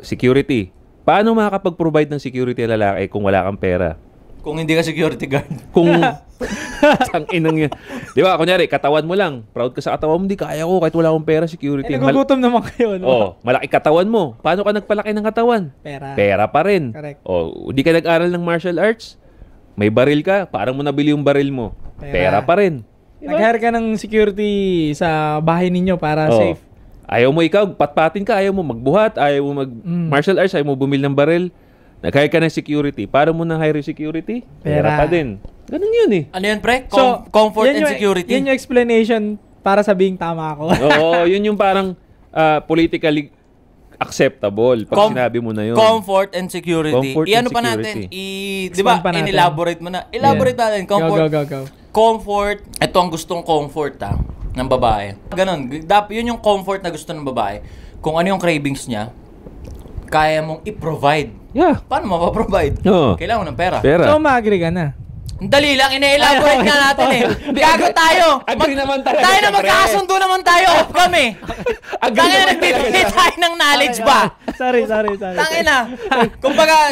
security. Paano makakapag-provide ng security ang lalaki kung wala kang pera? Kung hindi ka security guard. Kung tang-inang yun. Di ba, kunyari, katawan mo lang. Proud ka sa katawan mo, hindi kaya ko kahit wala akong pera, security. Nagugutom naman kayo, no? Oh, malaki katawan mo. Paano ka nagpalaki ng katawan? Pera. Pera pa rin. Correct. Oh, hindi ka nag-aral ng martial arts? May baril ka, parang mo nabili yung baril mo. Pera pa rin. Diba? Nag-hire ka ng security sa bahay ninyo para safe. Ayaw mo ikaw, patpatin ka, ayaw mo magbuhat, ayaw mo mag-martial arts, ayaw mo bumili ng baril. Nag-hire ka ng security. Paano mo na-hire security? Pera pa din. Ganun yun eh. Ano yun, pre? Comfort and security? Yun yung explanation para sabihing tama ako. Oo, yun yung parang politically acceptable pag sinabi mo na yun. Comfort and security. Iano pa natin? Di ba, in-elaborate mo na. Elaborate natin. Comfort. Go. Comfort. Ito ang gustong comfort ng babae. Ganon. Yun yung comfort na gusto ng babae. Kung ano yung cravings niya, kaya mong i-provide. Yeah. Paano mapaprovide? Oo. Kailangan mo ng pera. So, ma-agree ka na. Dali lang, ina-elaborate nga natin eh. Gago tayo. Agree naman talaga. Tayo na magkakasundo naman tayo. Off kami. Tangina, nagbibigay tayo ng knowledge ba? Sorry. Tangina. Kumbaga,